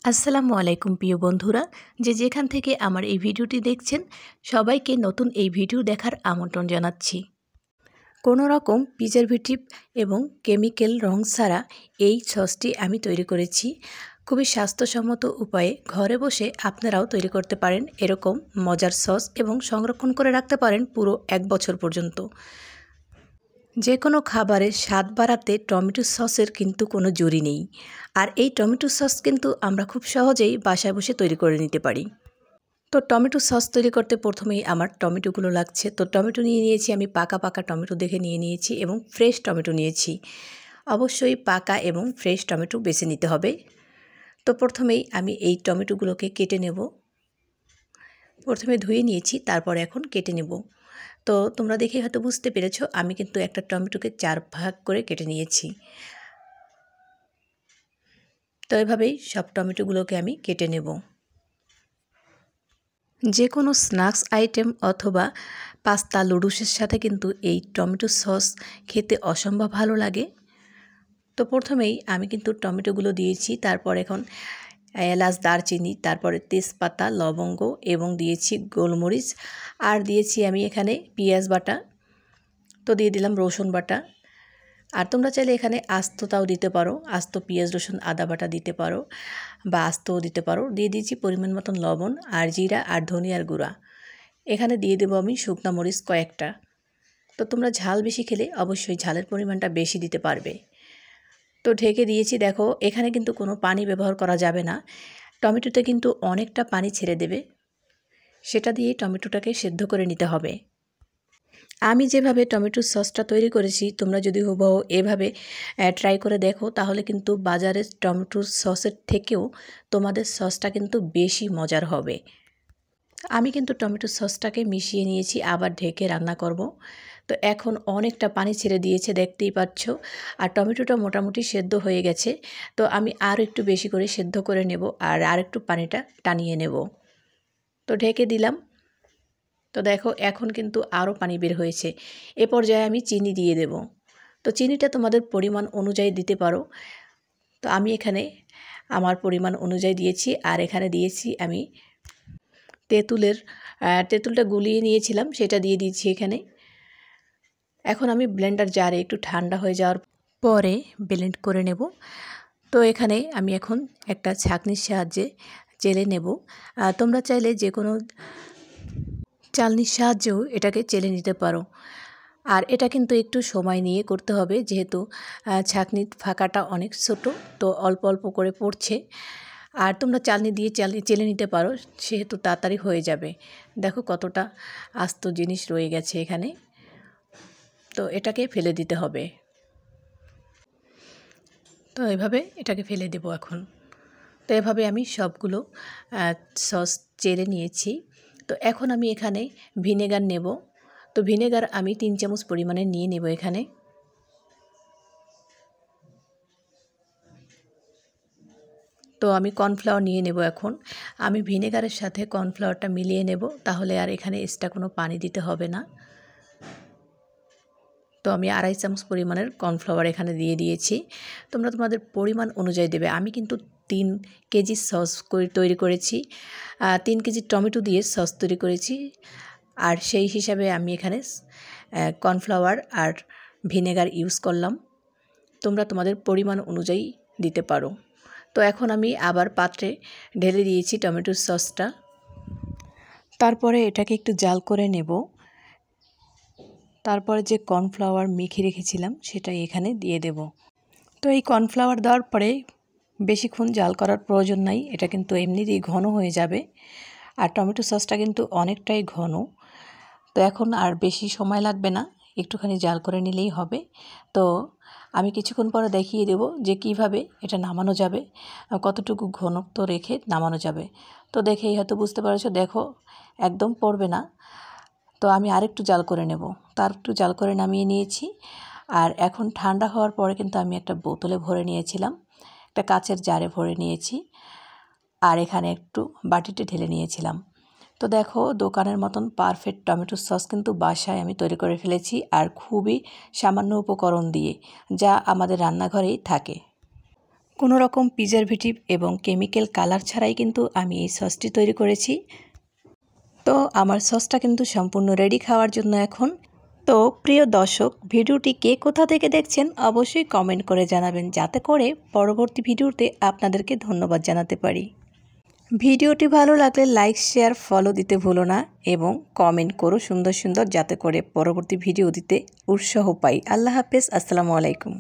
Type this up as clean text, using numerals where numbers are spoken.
আসসালামু আলাইকুম প্রিয় বন্ধুরা, যে যেখান থেকে আমার এই ভিডিওটি দেখছেন সবাইকে নতুন এই ভিডিও দেখার আমন্ত্রণ জানাচ্ছি। কোনো রকম প্রিজারভেটিভ এবং কেমিক্যাল রং ছাড়া এই সসটি আমি তৈরি করেছি। খুবই স্বাস্থ্যসম্মত উপায়ে ঘরে বসে আপনারাও তৈরি করতে পারেন এরকম মজার সস এবং সংরক্ষণ করে রাখতে পারেন পুরো 1 বছর পর্যন্ত। যে কোনো খাবারের স্বাদ বাড়াতে টমেটো সসের কিন্তু কোনো জুড়ি নেই। আর এই টমেটো সস কিন্তু আমরা খুব সহজেই বাসায় বসে তৈরি করে নিতে পারি। তো টমেটো সস তৈরি করতে প্রথমেই আমার টমেটোগুলো লাগছে। তো টমেটো নিয়ে নিয়েছি আমি, পাকা পাকা টমেটো দেখে নিয়ে নিয়েছি এবং ফ্রেশ টমেটো নিয়েছি। অবশ্যই পাকা এবং ফ্রেশ টমেটো বেছে নিতে হবে। তো প্রথমেই আমি এই টমেটোগুলোকে কেটে নেব। প্রথমে ধুয়ে নিয়েছি, তারপর এখন কেটে নেব। তো তোমরা দেখে হয়তো বুঝতে পেরেছো আমি কিন্তু একটা টমেটোকে 4 ভাগ করে কেটে নিয়েছি। তো এভাবেই সব টমেটোগুলোকে আমি কেটে নেব। যে কোনো স্ন্যাক্স আইটেম অথবা পাস্তা নুডলসের সাথে কিন্তু এই টমেটো সস খেতে অসম্ভব ভালো লাগে। তো প্রথমেই আমি কিন্তু টমেটোগুলো দিয়েছি, তারপর এখন এলাচ, দারচিনি, তারপরে তেজপাতা, লবঙ্গ এবং দিয়েছি গোলমরিচ, আর দিয়েছি আমি এখানে পেঁয়াজ বাটা। তো দিয়ে দিলাম রসুন বাটা। আর তোমরা চাইলে এখানে আস্তটাও দিতে পারো, আস্ত পেঁয়াজ, রসুন, আদা বাটা দিতে পারো বা আস্তও দিতে পারো। দিয়ে দিয়েছি পরিমাণ মতন লবণ আর জিরা আর ধনিয়ার গুঁড়া। এখানে দিয়ে দেবো আমি শুকনা মরিচ কয়েকটা। তো তোমরা ঝাল বেশি খেলে অবশ্যই ঝালের পরিমাণটা বেশি দিতে পারবে। তো ঢেকে দিয়েছি। দেখো এখানে কিন্তু কোনো পানি ব্যবহার করা যাবে না, টমেটোতে কিন্তু অনেকটা পানি ছেড়ে দেবে, সেটা দিয়ে টমেটোটাকে সেদ্ধ করে নিতে হবে। আমি যেভাবে টমেটোর সসটা তৈরি করেছি তোমরা যদি হুবহু এভাবে ট্রাই করে দেখো তাহলে কিন্তু বাজারের টমেটোর সসের থেকেও তোমাদের সসটা কিন্তু বেশি মজার হবে। আমি কিন্তু টমেটোর সসটাকে মিশিয়ে নিয়েছি, আবার ঢেকে রান্না করব। তো এখন অনেকটা পানি ছেড়ে দিয়েছে, দেখতেই পাচ্ছ। আর টমেটোটা মোটামুটি সেদ্ধ হয়ে গেছে। তো আমি আর একটু বেশি করে সেদ্ধ করে নেব আর আরেকটু পানিটা টানিয়ে নেব। তো ঢেকে দিলাম। তো দেখো এখন কিন্তু আরও পানি বের হয়েছে। এ পর্যায়ে আমি চিনি দিয়ে দেব। তো চিনিটা তোমাদের পরিমাণ অনুযায়ী দিতে পারো। তো আমি এখানে আমার পরিমাণ অনুযায়ী দিয়েছি। আর এখানে দিয়েছি আমি তেঁতুলটা গুলিয়ে নিয়েছিলাম, সেটা দিয়ে দিয়েছি এখানে। এখন আমি ব্লেন্ডার জারে একটু ঠান্ডা হয়ে যাওয়ার পরে ব্লেন্ড করে নেব। তো এখানে আমি এখন একটা ছাঁকনির সাহায্যে চেলে নেব। তোমরা চাইলে যে কোনো চালনির সাহায্যেও এটাকে চেলে নিতে পারো। আর এটা কিন্তু একটু সময় নিয়ে করতে হবে, যেহেতু ছাঁকনির ফাঁকাটা অনেক ছোট, তো অল্প অল্প করে পড়ছে। আর তোমরা চালনি দিয়ে চেলে নিতে পারো, সেহেতু তাড়াতাড়ি হয়ে যাবে। দেখো কতটা আস্ত জিনিস রয়ে গেছে এখানে। তো এটাকে ফেলে দিতে হবে। তো এভাবে এটাকে ফেলে দেব এখন। তো এভাবে আমি সবগুলো সস চেলে নিয়েছি। তো এখন আমি এখানে ভিনেগার নেব। তো ভিনেগার আমি 3 চামচ পরিমাণে নিয়ে নেব এখানে। তো আমি কর্নফ্লাওয়ার নিয়ে নেব এখন। আমি ভিনেগারের সাথে কর্নফ্লাওয়ারটা মিলিয়ে নেব, তাহলে আর এখানে এক্সট্রা কোনো পানি দিতে হবে না। তো আমি 2.5 চামচ পরিমাণের কর্নফ্লাওয়ার এখানে দিয়ে দিয়েছি। তোমরা তোমাদের পরিমাণ অনুযায়ী দেবে। আমি কিন্তু 3 কেজি সস তৈরি করেছি, 3 কেজি টমেটো দিয়ে সস তৈরি করেছি। আর সেই হিসাবে আমি এখানে কর্নফ্লাওয়ার আর ভিনেগার ইউজ করলাম। তোমরা তোমাদের পরিমাণ অনুযায়ী দিতে পারো। তো এখন আমি আবার পাত্রে ঢেলে দিয়েছি টমেটোর সসটা। তারপরে এটাকে একটু জাল করে নেব। তারপরে যে কর্নফ্লাওয়ার মেখে রেখেছিলাম সেটা এখানে দিয়ে দেব। তো এই কর্নফ্লাওয়ার দেওয়ার পরে বেশিক্ষণ জাল করার প্রয়োজন নাই, এটা কিন্তু এমনিতেই ঘন হয়ে যাবে। আর টমেটো সসটা কিন্তু অনেকটাই ঘন। তো এখন আর বেশি সময় লাগবে না, একটুখানি জাল করে নিলেই হবে। তো আমি কিছুক্ষণ পরে দেখিয়ে দেব যে কিভাবে এটা নামানো যাবে, কতটুকু ঘনত্ব রেখে নামানো যাবে। তো দেখেই হয়তো বুঝতে পারছো, দেখো একদম পড়বে না। তো আমি আরেকটু জাল করে নেব। তার একটু জাল করে নামিয়ে নিয়েছি। আর এখন ঠান্ডা হওয়ার পরে কিন্তু আমি একটা বোতলে ভরে নিয়েছিলাম, একটা কাচের জারে ভরে নিয়েছি। আর এখানে একটু বাটিতে ঢেলে নিয়েছিলাম। তো দেখো দোকানের মতন পারফেক্ট টমেটো সস কিন্তু বাসায় আমি তৈরি করে ফেলেছি, আর খুবই সামান্য উপকরণ দিয়ে, যা আমাদের রান্নাঘরেই থাকে। কোনো রকম প্রিজারভেটিভ এবং কেমিক্যাল কালার ছাড়াই কিন্তু আমি এই সসটি তৈরি করেছি। তো আমার সসটা কিন্তু সম্পূর্ণ রেডি খাওয়ার জন্য এখন। তো প্রিয় দর্শক, ভিডিওটি কে কোথা থেকে দেখছেন অবশ্যই কমেন্ট করে জানাবেন, যাতে করে পরবর্তী ভিডিওতে আপনাদেরকে ধন্যবাদ জানাতে পারি। ভিডিওটি ভালো লাগলে লাইক, শেয়ার, ফলো দিতে ভুলো না এবং কমেন্ট করো সুন্দর সুন্দর, যাতে করে পরবর্তী ভিডিও দিতে উৎসাহ পাই। আল্লাহ হাফেজ, আসসালামু আলাইকুম।